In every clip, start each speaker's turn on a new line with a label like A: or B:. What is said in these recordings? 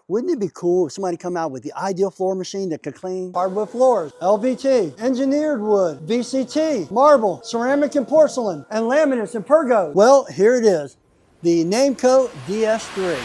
A: Wouldn't it be cool if somebody come out with the ideal floor machine that could clean hardwood floors, LVT, engineered wood, VCT, marble, ceramic and porcelain, and laminates and Pergo? Well, here it is, the Namco DS3.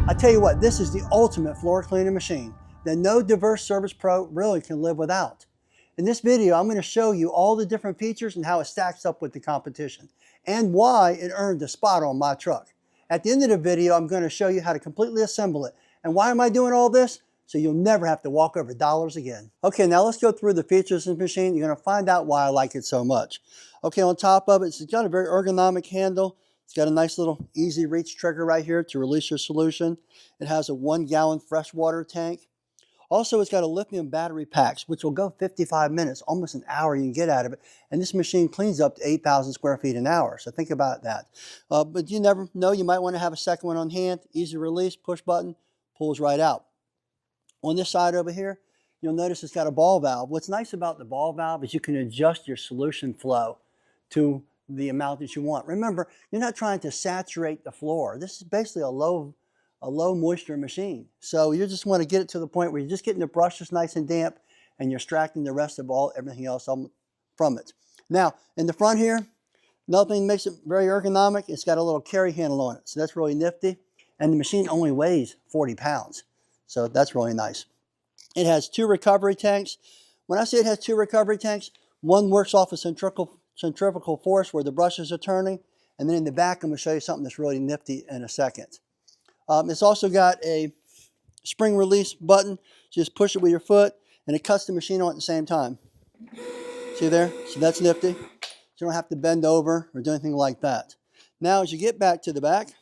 A: I tell you what, this is the ultimate floor cleaning machine that no diverse service pro really can live without. In this video, I'm going to show you all the different features and how it stacks up with the competition and why it earned a spot on my truck. At the end of the video, I'm going to show you how to completely assemble it. And why am I doing all this? So you'll never have to walk over dollars again. Okay, now let's go through the features of the machine. You're going to find out why I like it so much. Okay, on top of it, it's got a very ergonomic handle. It's got a nice little easy reach trigger right here to release your solution. It has a 1-gallon freshwater tank. Also, it's got a lithium battery packs, which will go 55 minutes, almost an hour you can get out of it. And this machine cleans up to 8,000 square feet an hour. So think about that. But you never know, you might want to have a second one on hand. Easy release, push button, pulls right out. On this side over here, you'll notice it's got a ball valve. What's nice about the ball valve is you can adjust your solution flow to the amount that you want. Remember, you're not trying to saturate the floor. This is basically a low moisture machine. So you just want to get it to the point where you're just getting the brushes nice and damp and you're extracting the rest of everything else from it. Now, in the front here, another thing that makes it very ergonomic, it's got a little carry handle on it. So that's really nifty. And the machine only weighs 40 pounds. So that's really nice. It has 2 recovery tanks. When I say it has 2 recovery tanks, one works off of centrifugal force where the brushes are turning, and then in the back I'm going to show you something that's really nifty in a second. It's also got a spring release button. Just push it with your foot and it cuts the machine on at the same time. See there? So that's nifty. So you don't have to bend over or do anything like that. Now as you get back to the back,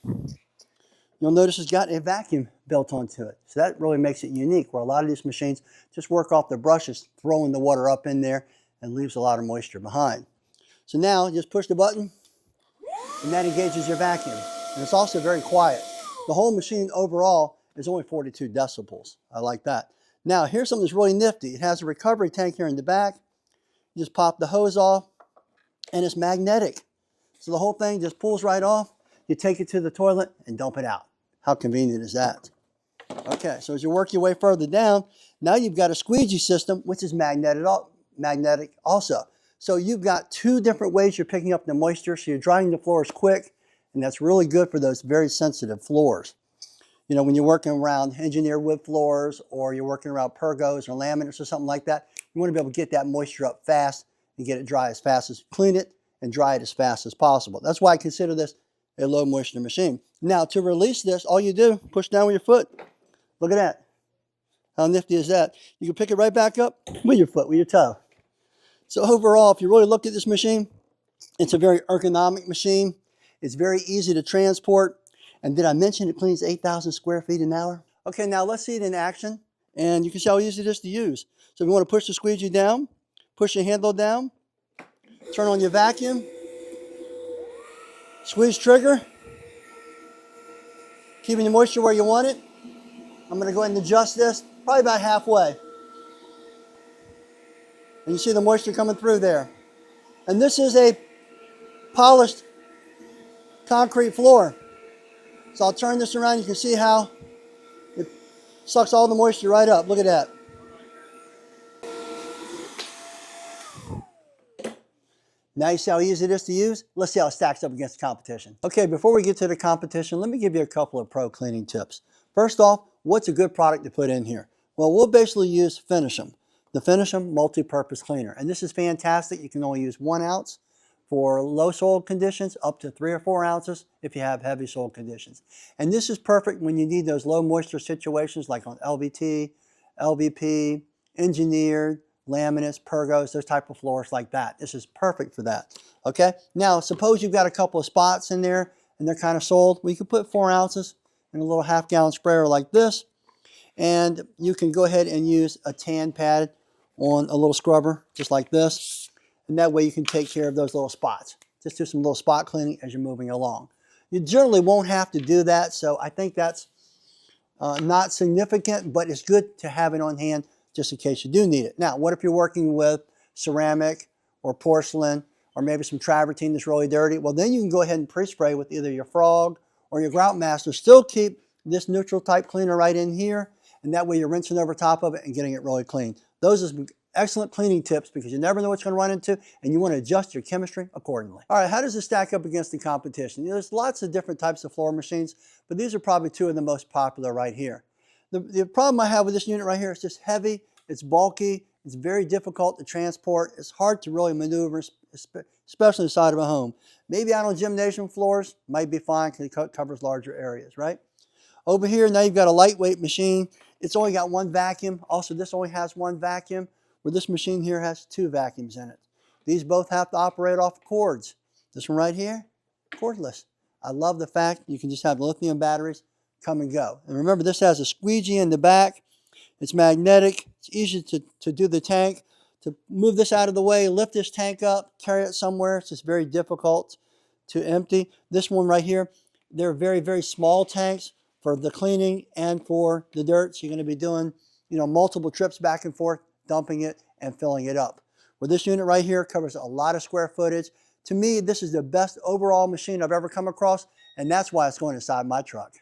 A: you'll notice it's got a vacuum built onto it. So that really makes it unique, where a lot of these machines just work off the brushes, throwing the water up in there and leaves a lot of moisture behind. So now just push the button and that engages your vacuum. And it's also very quiet. The whole machine overall is only 42 decibels. I like that. Now here's something that's really nifty. It has a recovery tank here in the back. You just pop the hose off and it's magnetic. So the whole thing just pulls right off. You take it to the toilet and dump it out. How convenient is that? Okay, so as you work your way further down, now you've got a squeegee system, which is magnetic also. So you've got 2 different ways you're picking up the moisture, so you're drying the floors quick, and that's really good for those very sensitive floors. You know, when you're working around engineered wood floors, or you're working around Pergos or laminates or something like that, you want to be able to get that moisture up fast and get it dry as fast as, clean it and dry it as fast as possible. That's why I consider this a low moisture machine. Now to release this, all you do, push down with your foot. Look at that. How nifty is that? You can pick it right back up with your foot, with your toe. So overall, if you really look at this machine, it's a very ergonomic machine. It's very easy to transport. And did I mention it cleans 8,000 square feet an hour? Okay, now let's see it in action. And you can see how easy it is to use. So if you want to push the squeegee down, push the handle down, turn on your vacuum, squeeze trigger, keeping the moisture where you want it. I'm going to go ahead and adjust this, probably about halfway. And you see the moisture coming through there. And this is a polished concrete floor. So I'll turn this around. You can see how it sucks all the moisture right up. Look at that. Now you see how easy it is to use? Let's see how it stacks up against the competition. Okay, before we get to the competition, let me give you a couple of pro cleaning tips. First off, what's a good product to put in here? Well, we'll basically use Finish'em, the Finish'em multi-purpose cleaner. And this is fantastic. You can only use 1 ounce for low soil conditions, up to 3 or 4 ounces if you have heavy soil conditions. And this is perfect when you need those low moisture situations like on LVT, LVP, engineered, laminates, Pergos, those type of floors like that. This is perfect for that. Okay, now suppose you've got a couple of spots in there and they're kind of soiled. Well, you can put 4 ounces in a little half-gallon sprayer like this, and you can go ahead and use a tan pad on a little scrubber just like this, and that way you can take care of those little spots. Just do some little spot cleaning as you're moving along. You generally won't have to do that, so I think that's Not significant, but it's good to have it on hand just in case you do need it. Now, what if you're working with ceramic or porcelain or maybe some travertine that's really dirty? Well, then you can go ahead and pre-spray with either your Frog or your Grout Master. Still keep this neutral type cleaner right in here, and that way you're rinsing over top of it and getting it really clean. Those are some excellent cleaning tips because you never know what you're going to run into, and you want to adjust your chemistry accordingly. All right, how does this stack up against the competition? There's lots of different types of floor machines, but these are probably two of the most popular right here. The problem I have with this unit right here is just heavy, it's bulky, it's very difficult to transport, it's hard to really maneuver, especially inside of a home. Maybe out on gymnasium floors, might be fine because it covers larger areas, right? Over here, now you've got a lightweight machine. It's only got one vacuum. Also, this only has one vacuum, where this machine here has two vacuums in it. These both have to operate off cords. This one right here, cordless. I love the fact you can just have lithium batteries come and go. And remember, this has a squeegee in the back. It's magnetic. It's easy to do the tank. To move this out of the way, lift this tank up, carry it somewhere. It's just very difficult to empty. This one right here, they're very, very small tanks for the cleaning and for the dirt. So you're going to be doing, multiple trips back and forth, dumping it and filling it up. Well, this unit right here covers a lot of square footage. To me, this is the best overall machine I've ever come across, and that's why it's going inside my truck.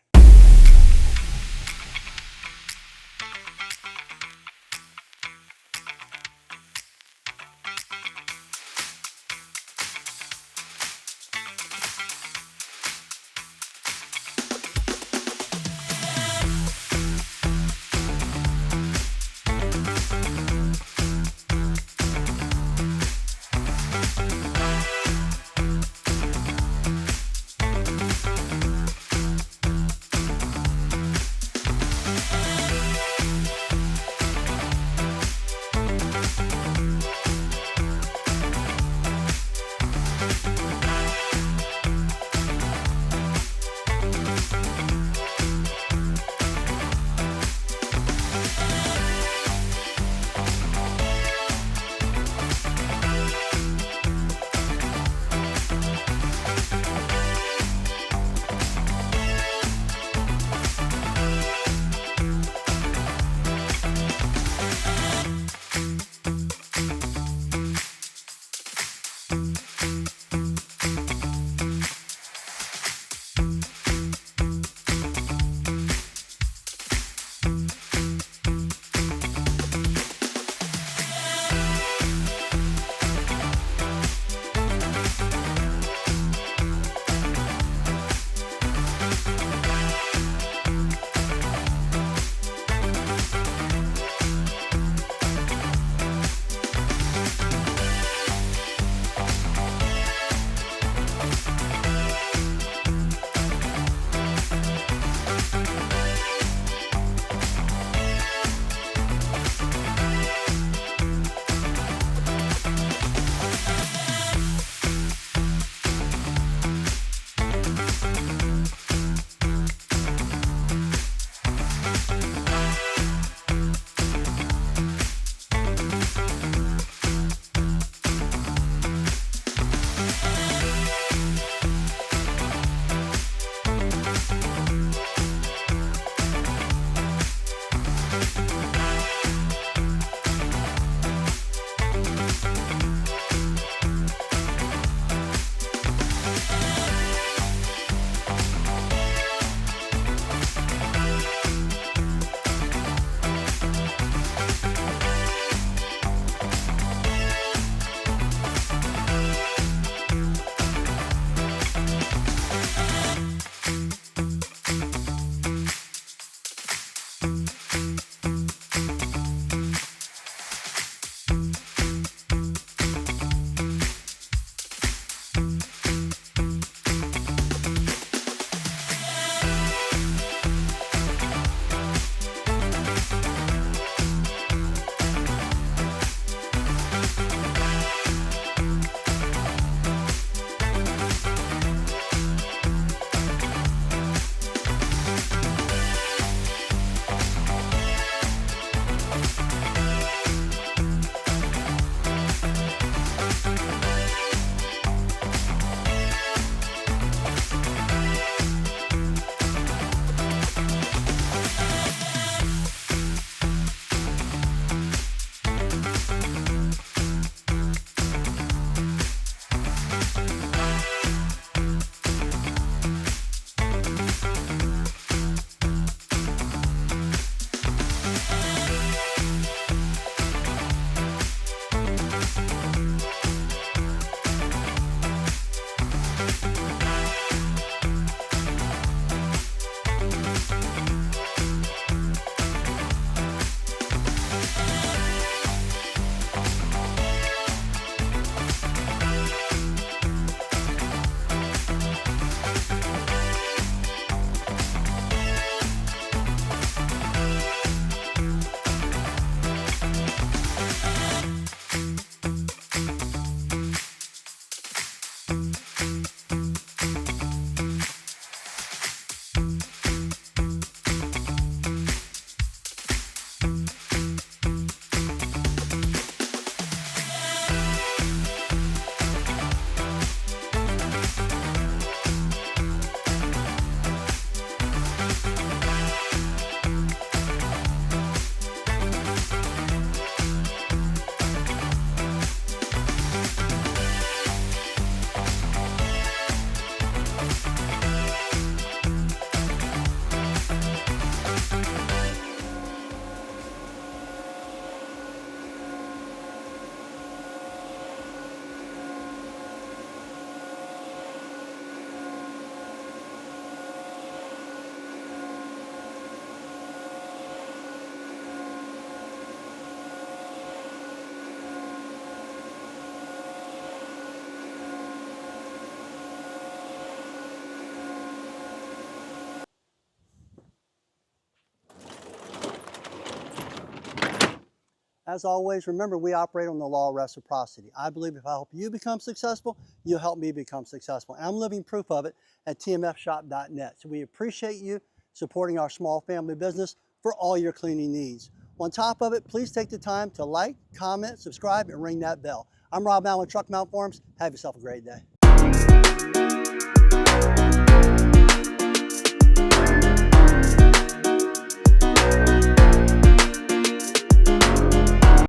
A: As always, remember we operate on the law of reciprocity. I believe if I help you become successful, you'll help me become successful. And I'm living proof of it at tmfshop.net. So we appreciate you supporting our small family business for all your cleaning needs. On top of it, please take the time to like, comment, subscribe, and ring that bell. I'm Rob Allen with TruckMount Forums. Have yourself a great day.